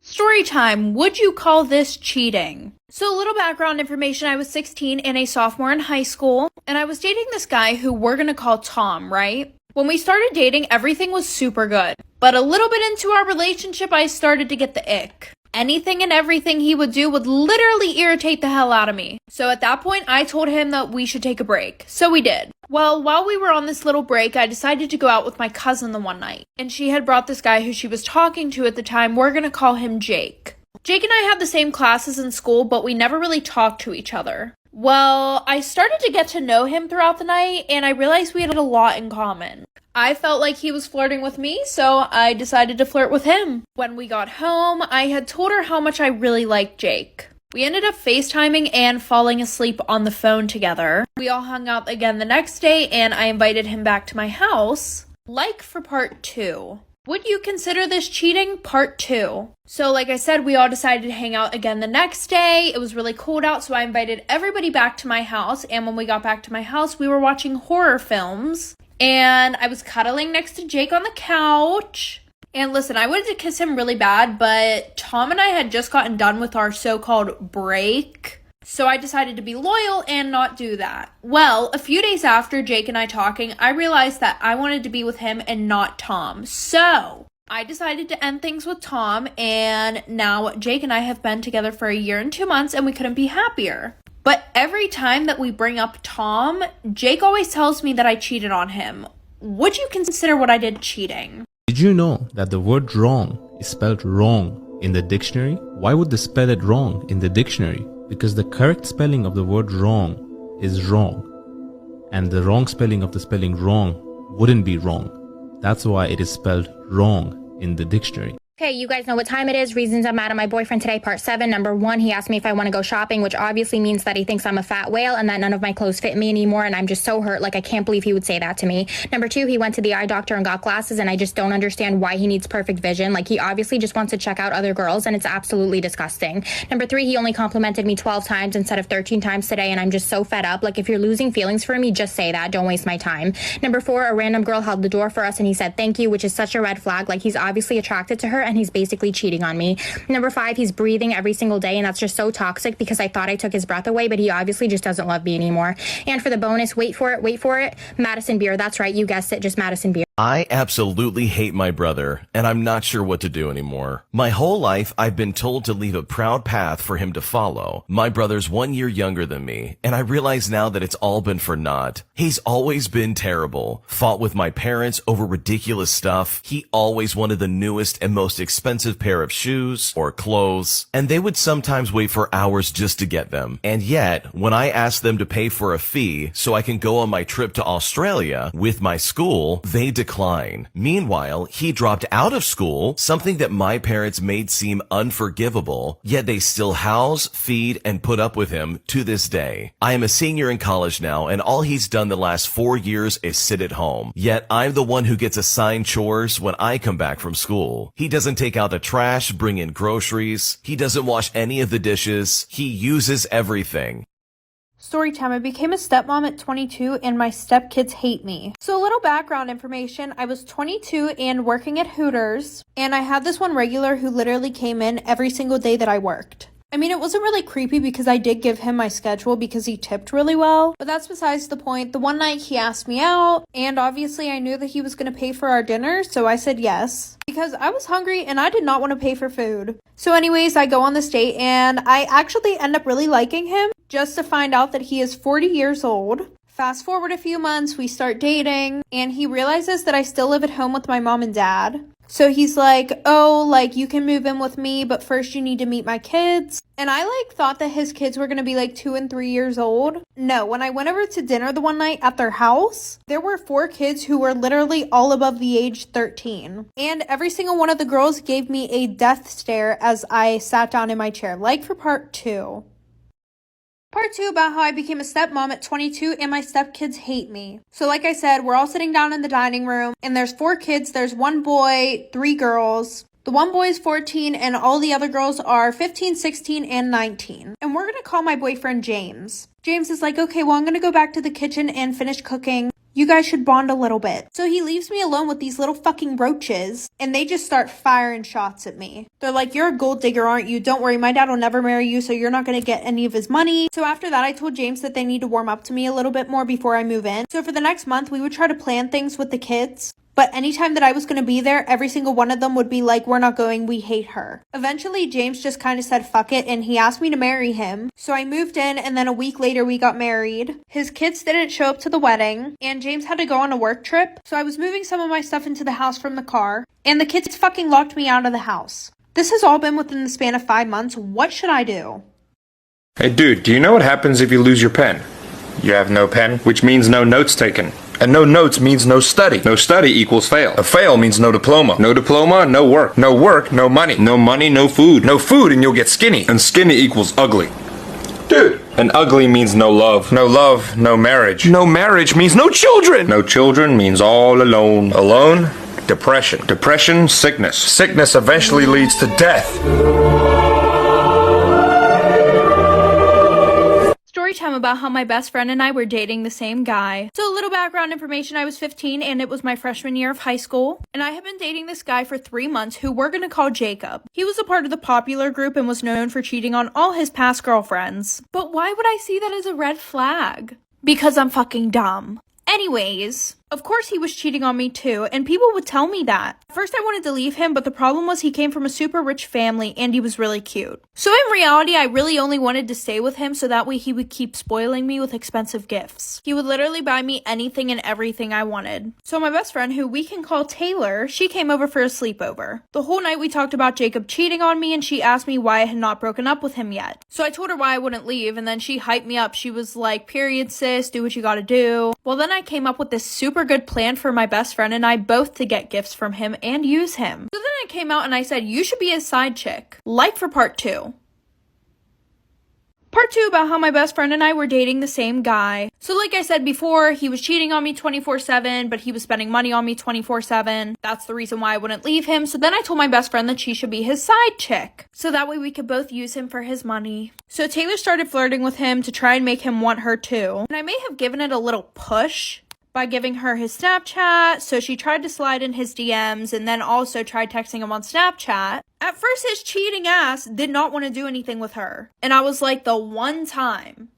Story time. Would you call this cheating? So a little background information. I was 16 and a sophomore in high school, and I was dating this guy who we're going to call Tom, right? When we started dating, everything was super good. But a little bit into our relationship, I started to get the ick. Anything and everything he would do would literally irritate the hell out of me. So at that point, I told him that we should take a break. So we did. Well, while we were on this little break, I decided to go out with my cousin the one night. And she had brought this guy who she was talking to at the time. We're going to call him Jake. Jake and I had the same classes in school, but we never really talked to each other. Well, I started to get to know him throughout the night, and I realized we had a lot in common. I felt like he was flirting with me, so I decided to flirt with him. When we got home, I had told her how much I really liked Jake. We ended up FaceTiming and falling asleep on the phone together. We all hung out again the next day, and I invited him back to my house. Like for part 2. Would you consider this cheating? Part 2. So like I said, we all decided to hang out again the next day. It was really cold out, so I invited everybody back to my house. And when we got back to my house, we were watching horror films. And I was cuddling next to Jake on the couch. And listen, I wanted to kiss him really bad, but Tom and I had just gotten done with our so-called break. So I decided to be loyal and not do that. Well, a few days after Jake and I talking, I realized that I wanted to be with him and not Tom. So I decided to end things with Tom, and now Jake and I have been together for 1 year and 2 months, and we couldn't be happier. But every time that we bring up Tom, Jake always tells me that I cheated on him. Would you consider what I did cheating? Did you know that the word wrong is spelled wrong in the dictionary? Why would they spell it wrong in the dictionary? Because the correct spelling of the word wrong is wrong. And the wrong spelling of the spelling wrong wouldn't be wrong. That's why it is spelled wrong in the dictionary. Okay, you guys know what time it is. Reasons I'm mad at my boyfriend today, part 7. Number 1, he asked me if I want to go shopping, which obviously means that he thinks I'm a fat whale and that none of my clothes fit me anymore, and I'm just so hurt. Like, I can't believe he would say that to me. Number 2, he went to the eye doctor and got glasses, and I just don't understand why he needs perfect vision. Like, he obviously just wants to check out other girls, and it's absolutely disgusting. Number 3, he only complimented me 12 times instead of 13 times today, and I'm just so fed up. Like, if you're losing feelings for me, just say that. Don't waste my time. Number 4, a random girl held the door for us, and he said thank you, which is such a red flag. Like, he's obviously attracted to her, and he's basically cheating on me. Number 5, he's breathing every single day, and that's just so toxic because I thought I took his breath away, but he obviously just doesn't love me anymore. And for the bonus, wait for it, Madison beer. That's right, you guessed it, just Madison beer. I absolutely hate my brother, and I'm not sure what to do anymore. My whole life, I've been told to leave a proud path for him to follow. My brother's 1 year younger than me, and I realize now that it's all been for naught. He's always been terrible, fought with my parents over ridiculous stuff. He always wanted the newest and most expensive pair of shoes or clothes, and they would sometimes wait for hours just to get them. And yet, when I asked them to pay for a fee so I can go on my trip to Australia with my school, they decline. Meanwhile, he dropped out of school, something that my parents made seem unforgivable, yet they still house, feed, and put up with him to this day. I am a senior in college now, and all he's done the last 4 years is sit at home. Yet I'm the one who gets assigned chores when I come back from school. He doesn't take out the trash, bring in groceries. He doesn't wash any of the dishes. He uses everything. Storytime. I became a stepmom at 22 and my stepkids hate me. So a little background information. I was 22 and working at Hooters, and I had this one regular who literally came in every single day that I worked. I mean, it wasn't really creepy because I did give him my schedule because he tipped really well, but that's besides the point. The one night he asked me out, and obviously I knew that he was going to pay for our dinner, so I said yes because I was hungry and I did not want to pay for food. So anyways, I go on this date and I actually end up really liking him just to find out that he is 40 years old. Fast forward a few months, we start dating, and he realizes that I still live at home with my mom and dad. So he's like, oh, like, you can move in with me, but first you need to meet my kids. And I, thought that his kids were going to be, 2 and 3 years old. No, when I went over to dinner the one night at their house, there were 4 kids who were literally all above the age 13. And every single one of the girls gave me a death stare as I sat down in my chair. Like for part 2. Part 2 about how I became a stepmom at 22 and my stepkids hate me. So like I said, we're all sitting down in the dining room and there's 4 kids. There's 1 boy, 3 girls. The one boy is 14 and all the other girls are 15, 16, and 19. And we're going to call my boyfriend James. James is like, okay, well, I'm going to go back to the kitchen and finish cooking. You guys should bond a little bit. So he leaves me alone with these little fucking roaches, and they just start firing shots at me. They're like, you're a gold digger, aren't you? Don't worry, my dad will never marry you, so you're not gonna get any of his money. So after that, I told James that they need to warm up to me a little bit more before I move in. So for the next month, we would try to plan things with the kids. But anytime that I was going to be there, every single one of them would be like, we're not going, we hate her. Eventually, James just kind of said fuck it, and he asked me to marry him. So I moved in, and then a week later, we got married. His kids didn't show up to the wedding, and James had to go on a work trip. So I was moving some of my stuff into the house from the car, and the kids fucking locked me out of the house. This has all been within the span of 5 months. What should I do? Hey dude, do you know what happens if you lose your pen? You have no pen, which means no notes taken. And no notes means no study. No study equals fail. A fail means no diploma. No diploma, no work. No work, no money. No money, no food. No food and you'll get skinny. And skinny equals ugly. Dude. And ugly means no love. No love, no marriage. No marriage means no children. No children means all alone. Alone? Depression. Depression, sickness. Sickness eventually leads to death. Time about how my best friend and I were dating the same guy. So a little background information, I was 15 and it was my freshman year of high school, and I had been dating this guy for 3 months who we're gonna call Jacob. He was a part of the popular group and was known for cheating on all his past girlfriends. But why would I see that as a red flag? Because I'm fucking dumb. Anyways, of course he was cheating on me too, and people would tell me that. At first I wanted to leave him, but the problem was he came from a super rich family and he was really cute. So in reality, I really only wanted to stay with him so that way he would keep spoiling me with expensive gifts. He would literally buy me anything and everything I wanted. So my best friend, who we can call Taylor, she came over for a sleepover. The whole night we talked about Jacob cheating on me, and she asked me why I had not broken up with him yet. So I told her why I wouldn't leave, and then she hyped me up. She was like, period sis, do what you gotta do. Well, then I came up with this super good plan for my best friend and I both to get gifts from him and use him. So then I came out and I said, you should be his side chick. Like for part 2. Part 2 about how my best friend and I were dating the same guy. So like I said before, he was cheating on me 24/7, but he was spending money on me 24/7. That's the reason why I wouldn't leave him. So then I told my best friend that she should be his side chick. So that way we could both use him for his money. So Taylor started flirting with him to try and make him want her too. And I may have given it a little push by giving her his Snapchat, so she tried to slide in his DMs and then also tried texting him on Snapchat. At first, his cheating ass did not want to do anything with her. And I was like, the one time.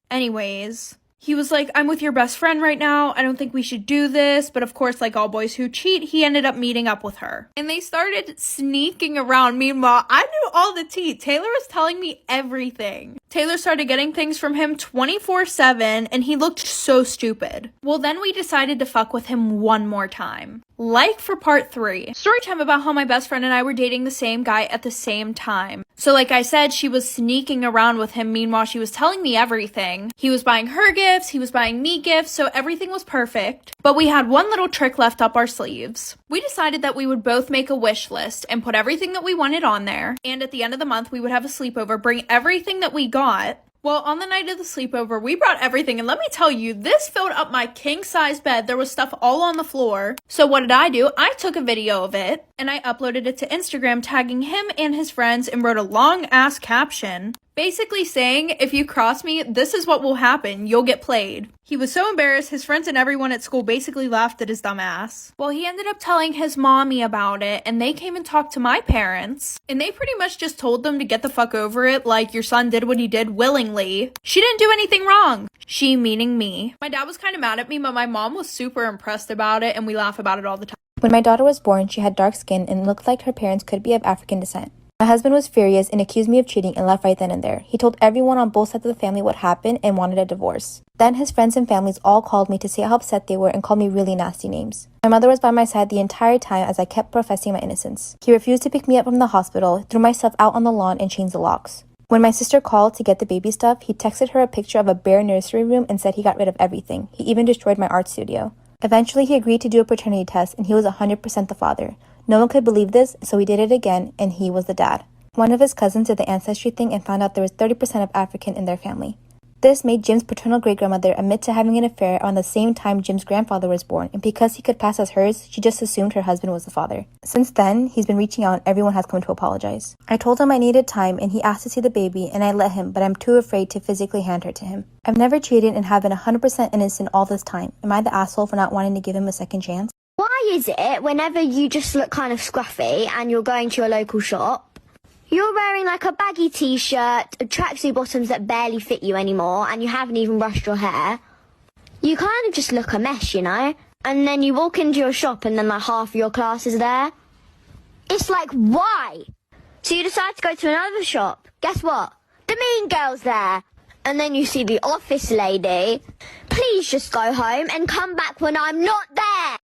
Anyways, he was like, I'm with your best friend right now. I don't think we should do this. But of course, like all boys who cheat, he ended up meeting up with her. And they started sneaking around. Meanwhile, I knew all the tea. Taylor was telling me everything. Taylor started getting things from him 24/7, and he looked so stupid. Well, then we decided to fuck with him one more time. Like for part 3. Story time about how my best friend and I were dating the same guy at the same time. So like I said, she was sneaking around with him. Meanwhile, she was telling me everything. He was buying her gifts, he was buying me gifts, so everything was perfect. But we had one little trick left up our sleeves. We decided that we would both make a wish list and put everything that we wanted on there. And at the end of the month, we would have a sleepover, bring everything that we got. Well, on the night of the sleepover, we brought everything, and let me tell you, this filled up my king-size bed. There was stuff all on the floor. So what did I do? I took a video of it, and I uploaded it to Instagram, tagging him and his friends, and wrote a long-ass caption, basically saying, if you cross me, this is what will happen. You'll get played. He was so embarrassed, his friends and everyone at school basically laughed at his dumb ass. Well, he ended up telling his mommy about it, and they came and talked to my parents, and they pretty much just told them to get the fuck over it, like your son did what he did willingly. She didn't do anything wrong. She meaning me. My dad was kind of mad at me, but my mom was super impressed about it, and we laugh about it all the time. When my daughter was born, she had dark skin and looked like her parents could be of African descent. My husband was furious and accused me of cheating and left right then and there. He told everyone on both sides of the family what happened and wanted a divorce. Then his friends and families all called me to say how upset they were and called me really nasty names. My mother was by my side the entire time as I kept professing my innocence. He refused to pick me up from the hospital, threw myself out on the lawn, and changed the locks. When my sister called to get the baby stuff, he texted her a picture of a bare nursery room and said he got rid of everything. He even destroyed my art studio. Eventually, he agreed to do a paternity test, and he was 100% the father. No one could believe this, so he did it again, and he was the dad. One of his cousins did the ancestry thing and found out there was 30% of African in their family. This made Jim's paternal great-grandmother admit to having an affair around the same time Jim's grandfather was born, and because he could pass as hers, she just assumed her husband was the father. Since then, he's been reaching out and everyone has come to apologize. I told him I needed time and he asked to see the baby and I let him, but I'm too afraid to physically hand her to him. I've never cheated and have been 100% innocent all this time. Am I the asshole for not wanting to give him a second chance? Why is it whenever you just look kind of scruffy and you're going to your local shop, you're wearing like a baggy t-shirt, tracksuit bottoms that barely fit you anymore, and you haven't even brushed your hair? You kind of just look a mess, you know? And then you walk into your shop and then like half of your class is there. It's like, why? So you decide to go to another shop. Guess what? The mean girl's there. And then you see the office lady. Please just go home and come back when I'm not there.